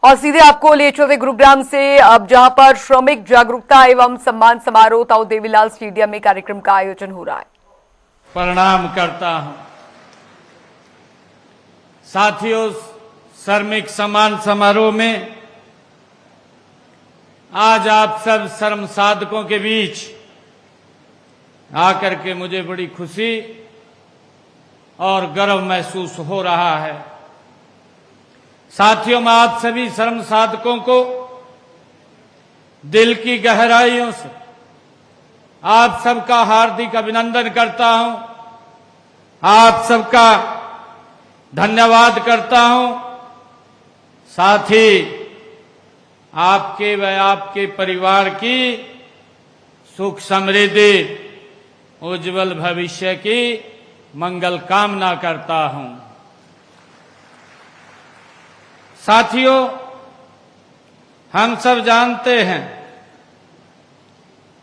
और सीधे आपको ले चलते गुरुग्राम से, अब जहां पर श्रमिक जागरूकता एवं सम्मान समारोह ताऊ देवीलाल स्टेडियम में कार्यक्रम का आयोजन हो रहा है। प्रणाम करता हूं साथियों। श्रमिक सम्मान समारोह में आज आप सब श्रम साधकों के बीच आकर के मुझे बड़ी खुशी और गर्व महसूस हो रहा है। साथियों, मैं आप सभी श्रम साधकों को दिल की गहराइयों से आप सबका हार्दिक अभिनंदन करता हूं, आप सबका धन्यवाद करता हूं। साथ ही आपके व आपके परिवार की सुख समृद्धि, उज्जवल भविष्य की मंगल कामना करता हूं। साथियों, हम सब जानते हैं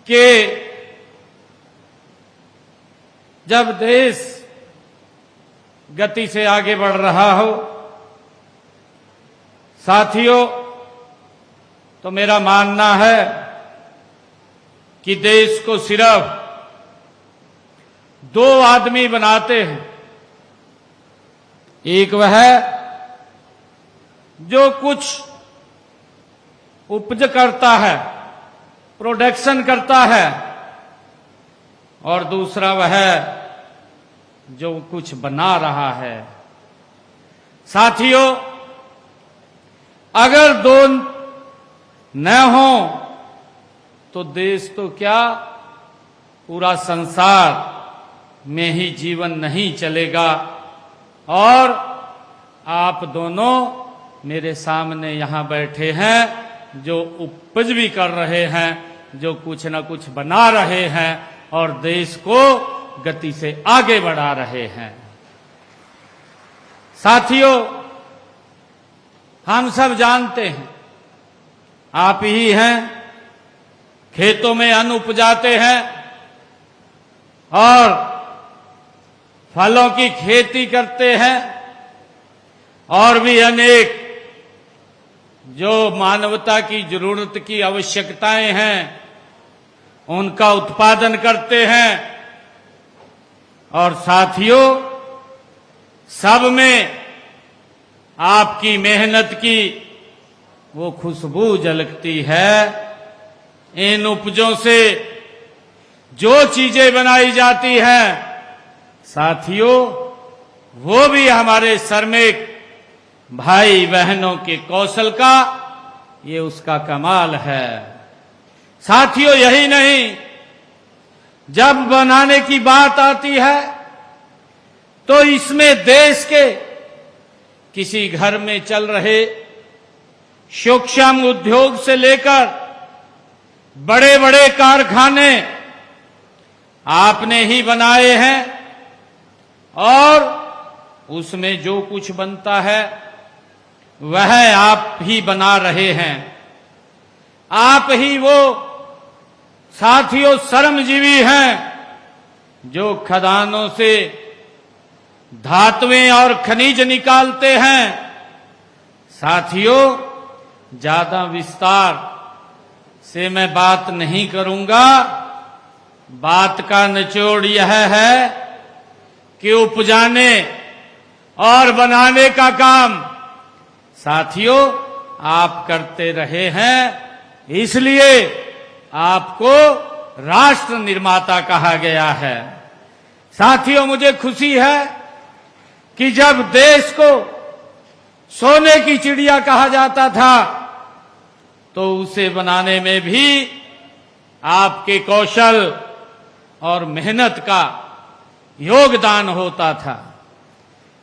कि जब देश गति से आगे बढ़ रहा हो, साथियों, तो मेरा मानना है कि देश को सिर्फ दो आदमी बनाते हैं। एक वह जो कुछ उपज करता है, प्रोडक्शन करता है, और दूसरा वह जो कुछ बना रहा है। साथियों, अगर दो न हो तो देश तो क्या, पूरा संसार में ही जीवन नहीं चलेगा। और आप दोनों मेरे सामने यहां बैठे हैं, जो उपज भी कर रहे हैं, जो कुछ न कुछ बना रहे हैं और देश को गति से आगे बढ़ा रहे हैं। साथियों, हम सब जानते हैं, आप ही हैं खेतों में अन्न उपजाते हैं और फलों की खेती करते हैं, और भी अनेक जो मानवता की जरूरत की आवश्यकताएं हैं उनका उत्पादन करते हैं। और साथियों, सब में आपकी मेहनत की वो खुशबू झलकती है। इन उपजों से जो चीजें बनाई जाती हैं, साथियों, वो भी हमारे श्रमिक भाई बहनों के कौशल का, ये उसका कमाल है। साथियों, यही नहीं, जब बनाने की बात आती है तो इसमें देश के किसी घर में चल रहे सूक्ष्म उद्योग से लेकर बड़े बड़े कारखाने आपने ही बनाए हैं, और उसमें जो कुछ बनता है वह आप ही बना रहे हैं। आप ही वो साथियों श्रमजीवी हैं जो खदानों से धातुएं और खनिज निकालते हैं। साथियों, ज्यादा विस्तार से मैं बात नहीं करूंगा। बात का निचोड़ यह है कि उपजाने और बनाने का काम साथियों आप करते रहे हैं, इसलिए आपको राष्ट्र निर्माता कहा गया है। साथियों, मुझे खुशी है कि जब देश को सोने की चिड़िया कहा जाता था तो उसे बनाने में भी आपके कौशल और मेहनत का योगदान होता था।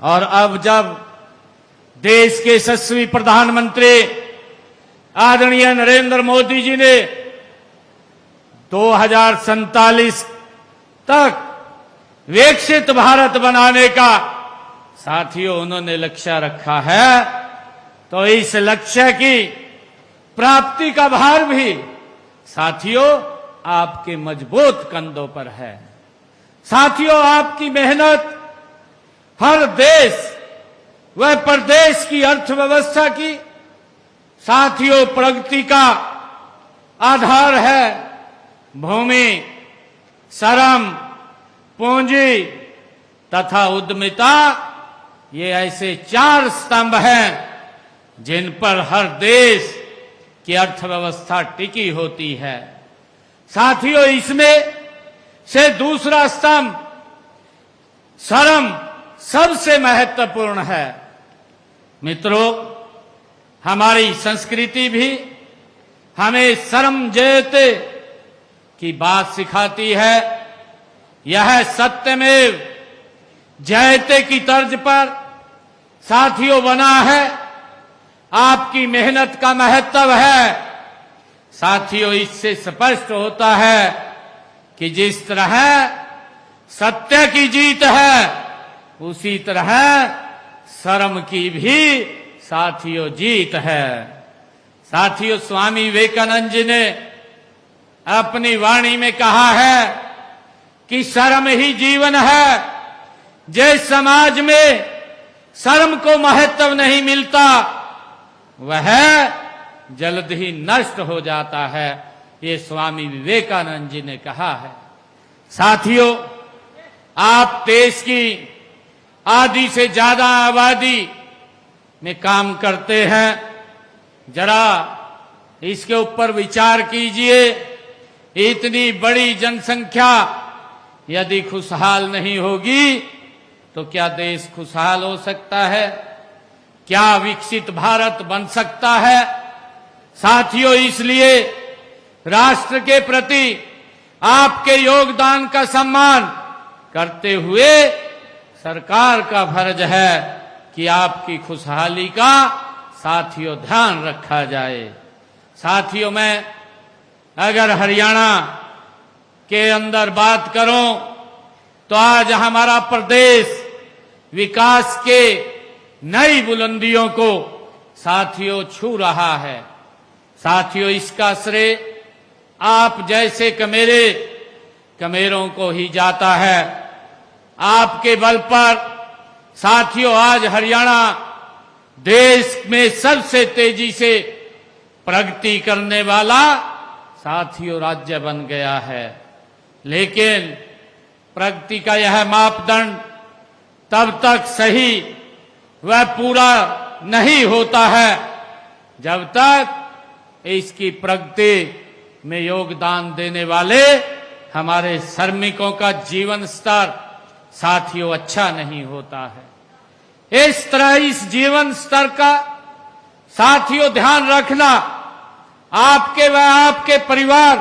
और अब जब देश के यशस्वी प्रधानमंत्री आदरणीय नरेंद्र मोदी जी ने 2047 तक विकसित भारत बनाने का साथियों उन्होंने लक्ष्य रखा है, तो इस लक्ष्य की प्राप्ति का भार भी साथियों आपके मजबूत कंधों पर है। साथियों, आपकी मेहनत हर देश व प्रदेश की अर्थव्यवस्था की साथियों, प्रगति का आधार है भूमि, श्रम, पूंजी तथा उद्यमिता। ये ऐसे 4 स्तंभ हैं जिन पर हर देश की अर्थव्यवस्था टिकी होती है। साथियों, इसमें से दूसरा स्तंभ श्रम सबसे महत्वपूर्ण है। मित्रों, हमारी संस्कृति भी हमें श्रम जयते की बात सिखाती है। यह सत्यमेव जयते की तर्ज पर साथियों बना है। आपकी मेहनत का महत्व है। साथियों, इससे स्पष्ट होता है कि जिस तरह सत्य की जीत है, उसी तरह श्रम की भी साथियों जीत है। साथियों, स्वामी विवेकानंद जी ने अपनी वाणी में कहा है कि श्रम ही जीवन है। जिस समाज में श्रम को महत्व नहीं मिलता, वह जल्द ही नष्ट हो जाता है। ये स्वामी विवेकानंद जी ने कहा है। साथियों, आप देश की आधी से ज्यादा आबादी में काम करते हैं। जरा इसके ऊपर विचार कीजिए। इतनी बड़ी जनसंख्या यदि खुशहाल नहीं होगी तो क्या देश खुशहाल हो सकता है? क्या विकसित भारत बन सकता है? साथियों, इसलिए राष्ट्र के प्रति आपके योगदान का सम्मान करते हुए सरकार का फर्ज है कि आपकी खुशहाली का साथियों ध्यान रखा जाए। साथियों, मैं अगर हरियाणा के अंदर बात करूं तो आज हमारा प्रदेश विकास के नई बुलंदियों को साथियों छू रहा है। साथियों, इसका श्रेय आप जैसे कमेरों को ही जाता है। आपके बल पर साथियों आज हरियाणा देश में सबसे तेजी से प्रगति करने वाला साथियों राज्य बन गया है। लेकिन प्रगति का यह मापदंड तब तक सही वह पूरा नहीं होता है जब तक इसकी प्रगति में योगदान देने वाले हमारे श्रमिकों का जीवन स्तर साथियों अच्छा नहीं होता है। इस तरह इस जीवन स्तर का साथियों ध्यान रखना आपके व आपके परिवार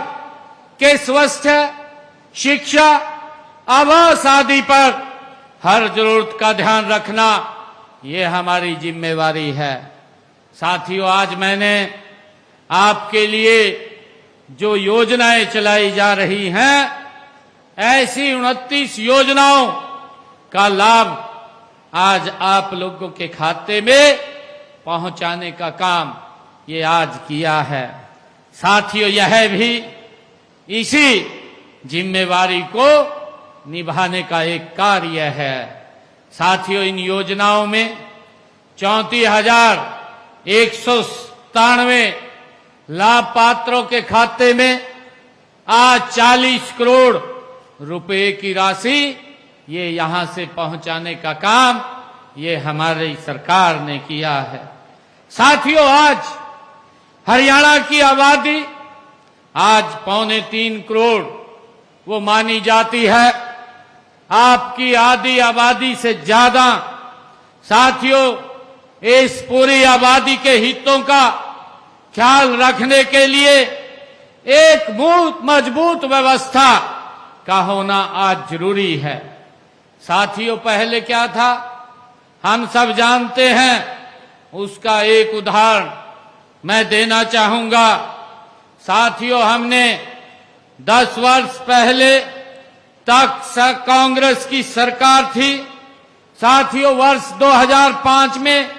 के स्वास्थ्य, शिक्षा, आवास आदि पर हर जरूरत का ध्यान रखना ये हमारी जिम्मेवारी है। साथियों, आज मैंने आपके लिए जो योजनाएं चलाई जा रही हैं, ऐसी 29 योजनाओं का लाभ आज आप लोगों के खाते में पहुंचाने का काम ये आज किया है। साथियों, यह भी इसी जिम्मेवारी को निभाने का एक कार्य है। साथियों, इन योजनाओं में 34,197 लाभपात्रों के खाते में आज 40 करोड़ रुपए की राशि ये यहां से पहुंचाने का काम ये हमारी सरकार ने किया है। साथियों, आज हरियाणा की आबादी आज 2.25 करोड़ वो मानी जाती है। आपकी आधी आबादी से ज्यादा साथियों इस पूरी आबादी के हितों का ख्याल रखने के लिए एक मजबूत व्यवस्था का होना आज जरूरी है। साथियों, पहले क्या था हम सब जानते हैं, उसका एक उदाहरण मैं देना चाहूंगा। साथियों, हमने 10 वर्ष पहले तक कांग्रेस की सरकार थी। साथियों, वर्ष 2005 में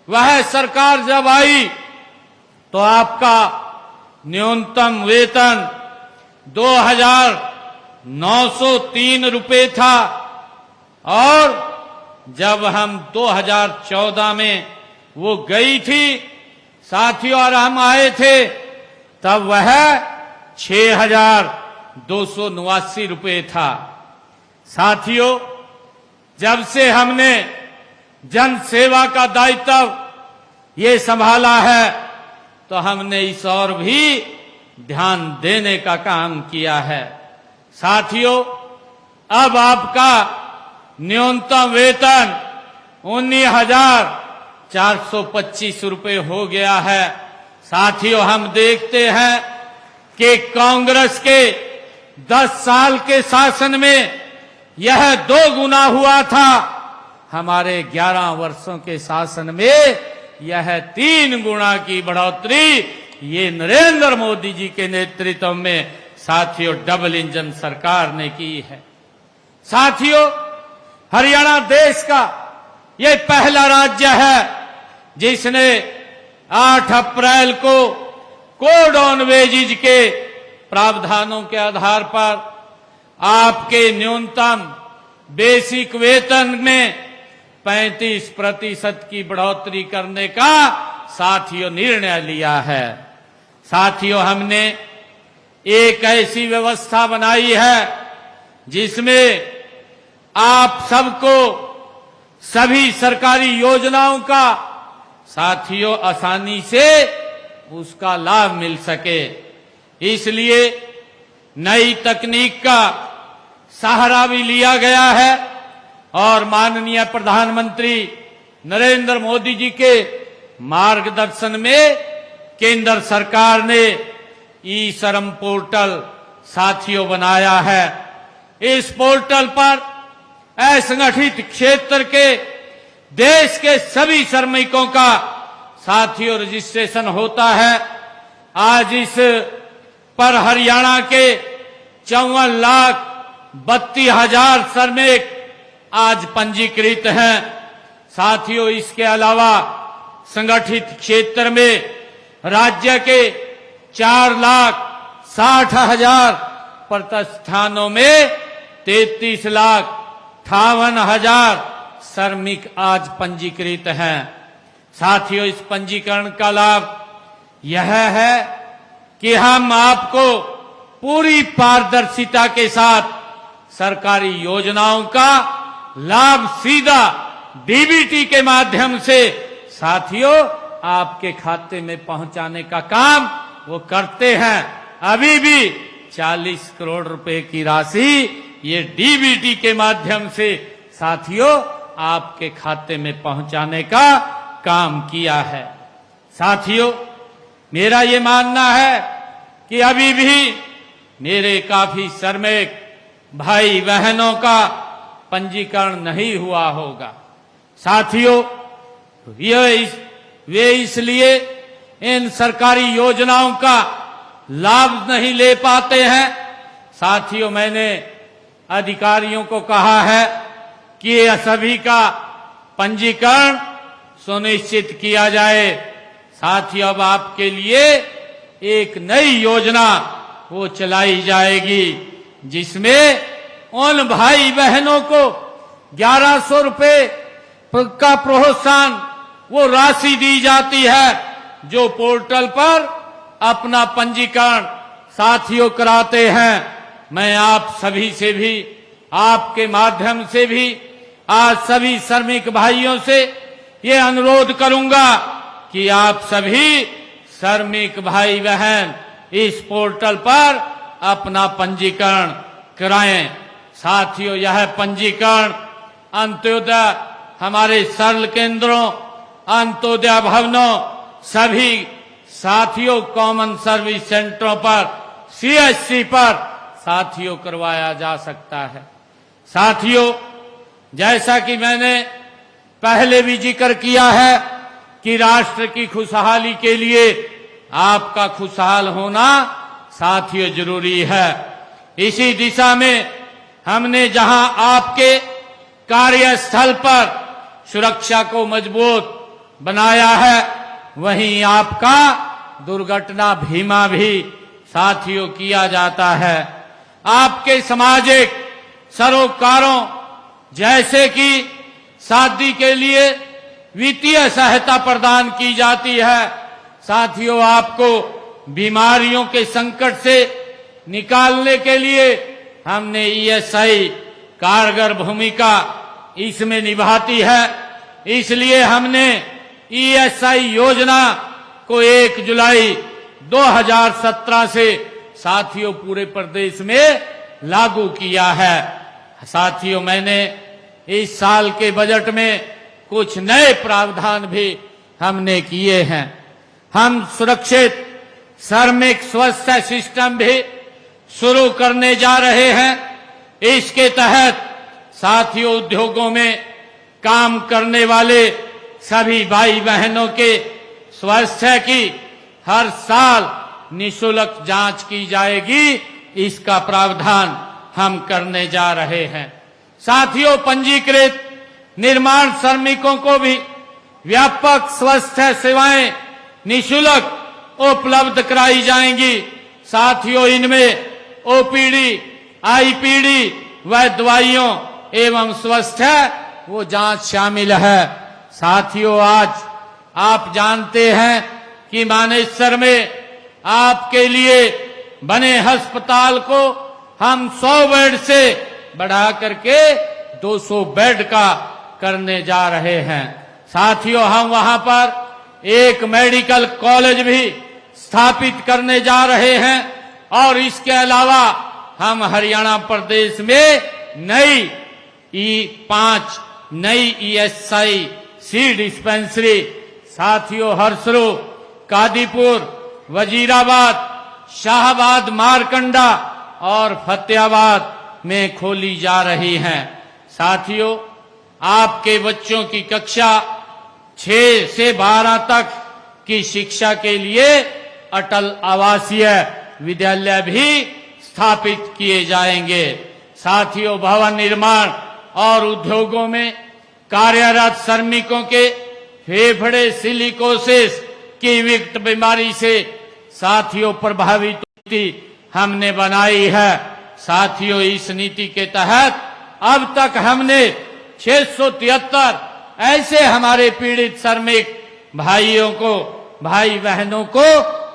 वह सरकार जब आई तो आपका न्यूनतम वेतन 2,903 रुपए था और जब हम 2014 में वो गई थी साथियों, और हम आए थे तब वह 6,289 रुपये था। साथियों, जब से हमने जन सेवा का दायित्व ये संभाला है तो हमने इस और भी ध्यान देने का काम किया है। साथियों, अब आपका न्यूनतम वेतन 19,425 रुपये हो गया है। साथियों, हम देखते हैं कि कांग्रेस के 10 साल के शासन में यह 2 गुना हुआ था। हमारे 11 वर्षों के शासन में यह 3 गुना की बढ़ोतरी ये नरेंद्र मोदी जी के नेतृत्व में साथियों डबल इंजन सरकार ने की है। साथियों, हरियाणा देश का ये पहला राज्य है जिसने 8 अप्रैल को कोड ऑन वेजेज के प्रावधानों के आधार पर आपके न्यूनतम बेसिक वेतन में 35% की बढ़ोतरी करने का साथियों निर्णय लिया है। साथियों, हमने एक ऐसी व्यवस्था बनाई है जिसमें आप सबको सभी सरकारी योजनाओं का साथियों आसानी से उसका लाभ मिल सके, इसलिए नई तकनीक का सहारा भी लिया गया है और माननीय प्रधानमंत्री नरेंद्र मोदी जी के मार्गदर्शन में केंद्र सरकार ने ई श्रम पोर्टल साथियों बनाया है। इस पोर्टल पर असंगठित क्षेत्र के देश के सभी श्रमिकों का साथियों रजिस्ट्रेशन होता है। आज इस पर हरियाणा के 54,32,000 श्रमिक आज पंजीकृत हैं। साथियों, इसके अलावा संगठित क्षेत्र में राज्य के 4,60,000 प्रतिष्ठानों में 33,58,000 श्रमिक आज पंजीकृत हैं। साथियों, इस पंजीकरण का लाभ यह है कि हम आपको पूरी पारदर्शिता के साथ सरकारी योजनाओं का लाभ सीधा डीबीटी के माध्यम से साथियों आपके खाते में पहुंचाने का काम वो करते हैं। अभी भी 40 करोड़ रुपए की राशि ये डीबीटी के माध्यम से साथियों आपके खाते में पहुंचाने का काम किया है। साथियों, मेरा ये मानना है कि अभी भी मेरे काफी श्रमिक भाई बहनों का पंजीकरण नहीं हुआ होगा। साथियों, वे इसलिए इन सरकारी योजनाओं का लाभ नहीं ले पाते हैं। साथियों, मैंने अधिकारियों को कहा है कि यह सभी का पंजीकरण सुनिश्चित किया जाए। साथियों, अब आपके लिए एक नई योजना वो चलाई जाएगी जिसमें उन भाई बहनों को 1,100 रुपए का प्रोत्साहन वो राशि दी जाती है जो पोर्टल पर अपना पंजीकरण साथियों कराते हैं। मैं आप सभी से भी आपके माध्यम से भी आज सभी श्रमिक भाइयों से ये अनुरोध करूंगा कि आप सभी श्रमिक भाई बहन इस पोर्टल पर अपना पंजीकरण कराएं। साथियों, यह पंजीकरण अंत्योदय हमारे सरल केंद्रों, अंत्योदय भवनों, सभी साथियों कॉमन सर्विस सेंटरों पर, सीएससी पर साथियों करवाया जा सकता है। साथियों, जैसा कि मैंने पहले भी जिक्र किया है कि राष्ट्र की खुशहाली के लिए आपका खुशहाल होना साथियों जरूरी है। इसी दिशा में हमने जहां आपके कार्यस्थल पर सुरक्षा को मजबूत बनाया है, वहीं आपका दुर्घटना बीमा भी साथियों किया जाता है। आपके सामाजिक सरोकारों जैसे कि शादी के लिए वित्तीय सहायता प्रदान की जाती है। साथियों, आपको बीमारियों के संकट से निकालने के लिए हमने ईएसआई कारगर भूमिका इसमें निभाती है। इसलिए हमने ईएसआई योजना को 1 जुलाई 2017 से साथियों पूरे प्रदेश में लागू किया है। साथियों, मैंने इस साल के बजट में कुछ नए प्रावधान भी हमने किए हैं। हम सुरक्षित श्रमिक स्वास्थ्य सिस्टम भी शुरू करने जा रहे हैं। इसके तहत साथियों, उद्योगों में काम करने वाले सभी भाई बहनों के स्वास्थ्य की हर साल निःशुल्क जांच की जाएगी। इसका प्रावधान हम करने जा रहे हैं। साथियों, पंजीकृत निर्माण श्रमिकों को भी व्यापक स्वास्थ्य सेवाएं निःशुल्क उपलब्ध कराई जाएंगी। साथियों, इनमें ओपीडी, आईपीडी व दवाइयों एवं स्वास्थ्य वो जांच शामिल है। साथियों, आज आप जानते हैं कि मानेसर में आपके लिए बने अस्पताल को हम 100 बेड से बढ़ा करके 200 बेड का करने जा रहे हैं। साथियों, हम वहां पर एक मेडिकल कॉलेज भी स्थापित करने जा रहे हैं और इसके अलावा हम हरियाणा प्रदेश में नई 5 नई ईएसआई सी डिस्पेंसरी साथियों हरसरू, कादीपुर, वजीराबाद, शाहबाद, मारकंडा और फतेहाबाद में खोली जा रही हैं। साथियों, आपके बच्चों की कक्षा 6 से 12 तक की शिक्षा के लिए अटल आवासीय विद्यालय भी स्थापित किए जाएंगे। साथियों, भवन निर्माण और उद्योगों में कार्यरत श्रमिकों के फेफड़े सिलिकोसिस की विकट बीमारी से साथियों प्रभावित नीति हमने बनाई है। साथियों, इस नीति के तहत अब तक हमने 673 ऐसे हमारे पीड़ित श्रमिक भाइयों को, भाई बहनों को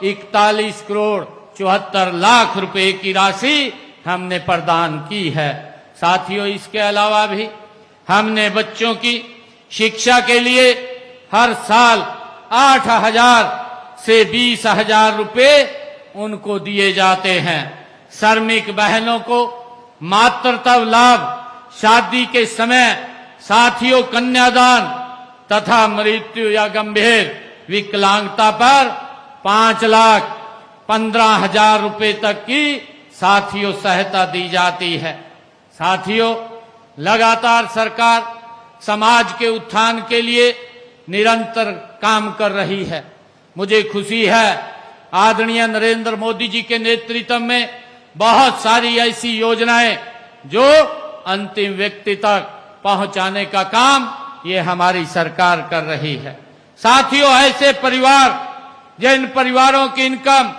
41 करोड़ 74 लाख रुपए की राशि हमने प्रदान की है। साथियों, इसके अलावा भी हमने बच्चों की शिक्षा के लिए हर साल 8,000 से 20,000 रुपए उनको दिए जाते हैं। श्रमिक बहनों को मातृत्व लाभ, शादी के समय साथियों कन्यादान तथा मृत्यु या गंभीर विकलांगता पर 5,15,000 रुपए तक की साथियों सहायता दी जाती है। साथियों, लगातार सरकार समाज के उत्थान के लिए निरंतर काम कर रही है। मुझे खुशी है, आदरणीय नरेंद्र मोदी जी के नेतृत्व में बहुत सारी ऐसी योजनाएं जो अंतिम व्यक्ति तक पहुंचाने का काम ये हमारी सरकार कर रही है। साथियों, ऐसे परिवार जिन परिवारों की इनकम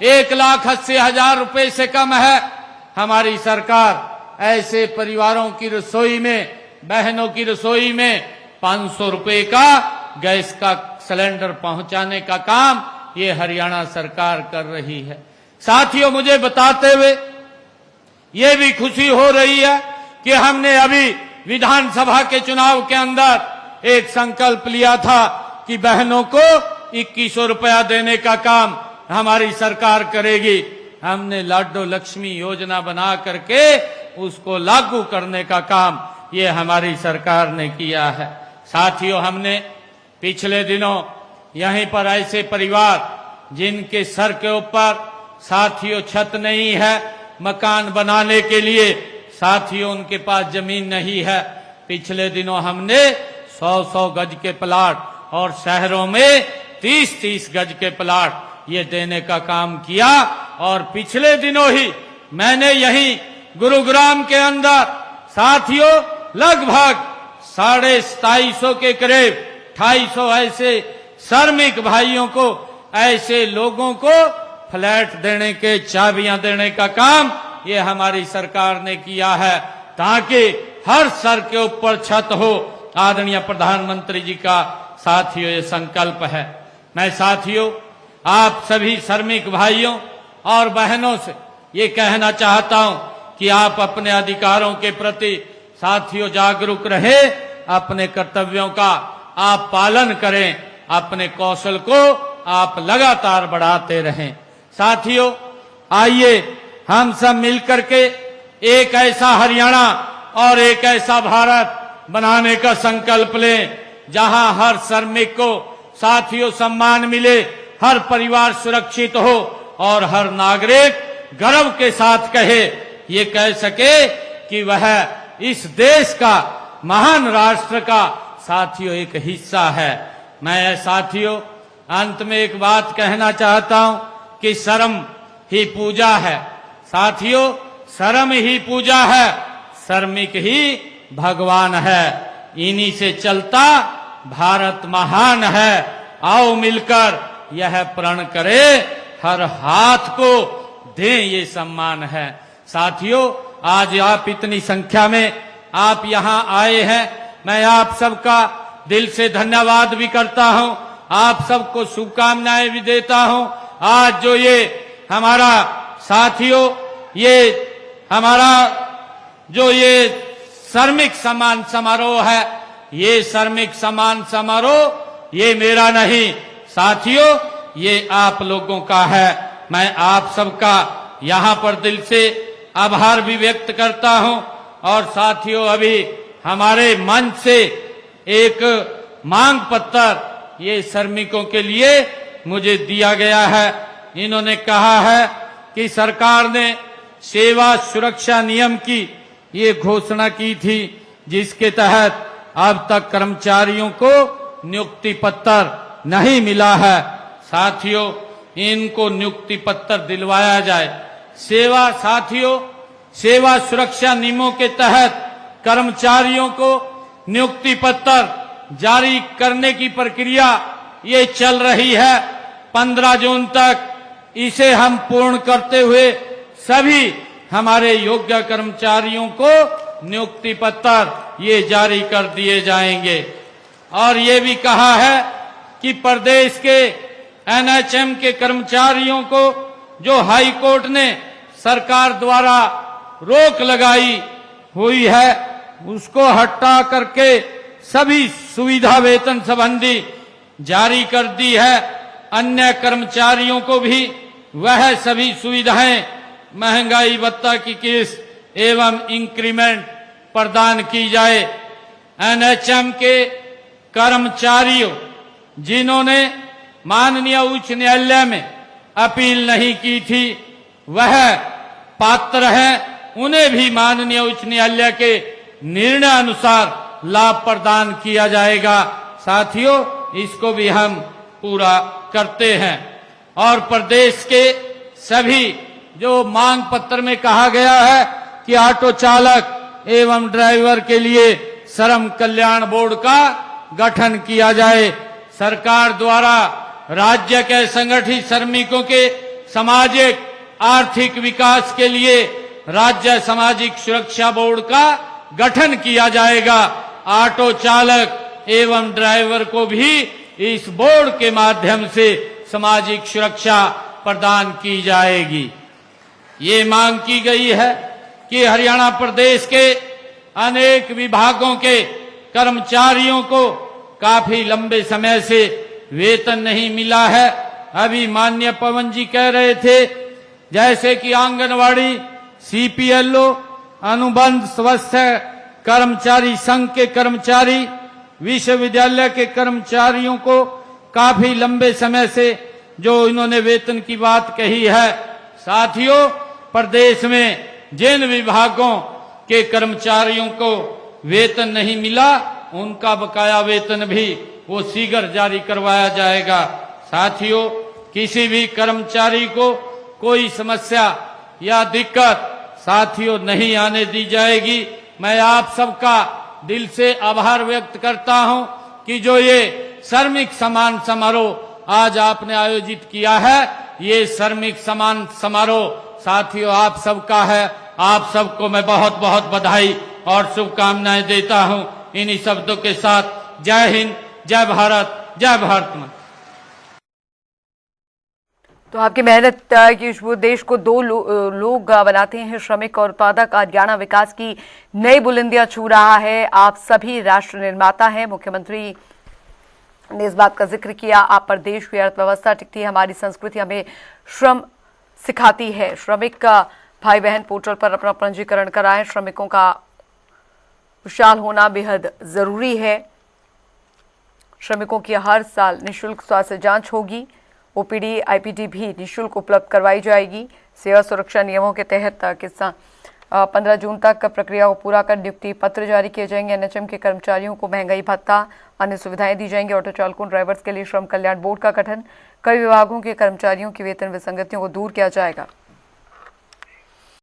1,80,000 रुपए से कम है, हमारी सरकार ऐसे परिवारों की रसोई में, बहनों की रसोई में 500 रुपए का गैस का सिलेंडर पहुंचाने का काम ये हरियाणा सरकार कर रही है। साथियों, मुझे बताते हुए ये भी खुशी हो रही है कि हमने अभी विधानसभा के चुनाव के अंदर एक संकल्प लिया था कि बहनों को 2100 रुपया देने का काम हमारी सरकार करेगी। हमने लाडो लक्ष्मी योजना बना करके उसको लागू करने का काम ये हमारी सरकार ने किया है। साथियों, हमने पिछले दिनों यहीं पर ऐसे परिवार जिनके सर के ऊपर साथियों छत नहीं है, मकान बनाने के लिए साथियों उनके पास जमीन नहीं है, पिछले दिनों हमने 100-100 गज के प्लाट और शहरों में 30-30 गज के प्लाट ये देने का काम किया। और पिछले दिनों ही मैंने यहीं गुरुग्राम के अंदर साथियों लगभग 250 के करीब 250 ऐसे श्रमिक भाइयों को, ऐसे लोगों को फ्लैट देने के चाबियां देने का काम ये हमारी सरकार ने किया है, ताकि हर सर के ऊपर छत हो। आदरणीय प्रधानमंत्री जी का साथियों ये संकल्प है। मैं साथियों आप सभी श्रमिक भाइयों और बहनों से ये कहना चाहता हूं कि आप अपने अधिकारों के प्रति साथियों जागरूक रहे, अपने कर्तव्यों का आप पालन करें, अपने कौशल को आप लगातार बढ़ाते रहें। साथियों, आइए हम सब मिलकर के एक ऐसा हरियाणा और एक ऐसा भारत बनाने का संकल्प लें जहां हर श्रमिक को साथियों सम्मान मिले, हर परिवार सुरक्षित हो और हर नागरिक गर्व के साथ कहे, ये कह सके कि वह इस देश का, महान राष्ट्र का साथियों एक हिस्सा है। मैं साथियों अंत में एक बात कहना चाहता हूं कि शर्म ही पूजा है। साथियों, शर्म ही पूजा है, श्रमिक ही भगवान है। इन्हीं से चलता भारत महान है। आओ मिलकर यह प्रण करे, हर हाथ को दें ये सम्मान है। साथियों, आज आप इतनी संख्या में आप यहां आए हैं, मैं आप सबका दिल से धन्यवाद भी करता हूं, आप सबको शुभकामनाएं भी देता हूं। आज जो ये हमारा साथियों, ये हमारा जो ये श्रमिक सम्मान समारोह है, ये श्रमिक सम्मान समारोह ये मेरा नहीं साथियों, ये आप लोगों का है। मैं आप सबका यहां पर दिल से आभार भी व्यक्त करता हूं। और साथियों, अभी हमारे मंच से एक मांग पत्र ये श्रमिकों के लिए मुझे दिया गया है। इन्होंने कहा है कि सरकार ने सेवा सुरक्षा नियम की ये घोषणा की थी, जिसके तहत अब तक कर्मचारियों को नियुक्ति पत्र नहीं मिला है। साथियों, इनको नियुक्ति पत्र दिलवाया जाए। साथियों, सेवा सुरक्षा नियमों के तहत कर्मचारियों को नियुक्ति पत्र जारी करने की प्रक्रिया ये चल रही है। 15 जून तक इसे हम पूर्ण करते हुए सभी हमारे योग्य कर्मचारियों को नियुक्ति पत्र ये जारी कर दिए जाएंगे। और ये भी कहा है कि प्रदेश के एनएचएम के कर्मचारियों को जो हाई कोर्ट ने सरकार द्वारा रोक लगाई हुई है, उसको हटा करके सभी सुविधा वेतन संबंधी जारी कर दी है। अन्य कर्मचारियों को भी वह सभी सुविधाएं, महंगाई भत्ता की किस्त एवं इंक्रीमेंट प्रदान की जाए। एनएचएम के कर्मचारियों जिन्होंने माननीय उच्च न्यायालय में अपील नहीं की थी, वह पात्र हैं, उन्हें भी माननीय उच्च न्यायालय के निर्णय अनुसार लाभ प्रदान किया जाएगा। साथियों, इसको भी हम पूरा करते हैं। और प्रदेश के सभी जो मांग पत्र में कहा गया है कि ऑटो चालक एवं ड्राइवर के लिए श्रम कल्याण बोर्ड का गठन किया जाए। सरकार द्वारा राज्य के संगठित श्रमिकों के सामाजिक आर्थिक विकास के लिए राज्य सामाजिक सुरक्षा बोर्ड का गठन किया जाएगा। ऑटो चालक एवं ड्राइवर को भी इस बोर्ड के माध्यम से सामाजिक सुरक्षा प्रदान की जाएगी। ये मांग की गई है कि हरियाणा प्रदेश के अनेक विभागों के कर्मचारियों को काफी लंबे समय से वेतन नहीं मिला है। अभी माननीय पवन जी कह रहे थे, जैसे कि आंगनवाड़ी, सीपीएलओ, अनुबंध सदस्य कर्मचारी संघ के कर्मचारी, विश्वविद्यालय के कर्मचारियों को काफी लंबे समय से जो इन्होंने वेतन की बात कही है। साथियों, प्रदेश में जिन विभागों के कर्मचारियों को वेतन नहीं मिला, उनका बकाया वेतन भी वो शीघ्र जारी करवाया जाएगा। साथियों, किसी भी कर्मचारी को कोई समस्या या दिक्कत साथियों नहीं आने दी जाएगी। मैं आप सबका दिल से आभार व्यक्त करता हूं कि जो ये श्रमिक सम्मान समारोह आज आपने आयोजित किया है, ये श्रमिक सम्मान समारोह साथियों आप सबका है। आप सबको मैं बहुत बहुत बधाई और शुभकामनाएं देता हूं। इन्हीं शब्दों के साथ जय हिंद, जय भारत, जय भारत माता। तो आपकी मेहनत कि वो देश को दो लोग बनाते हैं, श्रमिक और उत्पादक। हरियाणा विकास की नई बुलंदियां छू रहा है। आप सभी राष्ट्र निर्माता हैं। मुख्यमंत्री ने इस बात का जिक्र किया। आप पर देश की अर्थव्यवस्था टिकती है, हमारी संस्कृति हमें श्रम सिखाती है। श्रमिक का भाई बहन पोर्टल पर अपना पंजीकरण कराएं। श्रमिकों का खुशहाल होना बेहद जरूरी है। श्रमिकों की हर साल निःशुल्क स्वास्थ्य जांच होगी। ओपीडी आईपीडी भी निःशुल्क उपलब्ध करवाई जाएगी। सेवा सुरक्षा नियमों के तहत किसान 15 जून तक प्रक्रिया को पूरा कर नियुक्ति पत्र जारी किए जाएंगे। एनएचएम के कर्मचारियों को महंगाई भत्ता, अन्य सुविधाएं दी जाएंगी। ऑटो चालकों, ड्राइवर्स के लिए श्रम कल्याण बोर्ड का गठन। कई विभागों के कर्मचारियों की वेतन विसंगतियों को दूर किया जाएगा।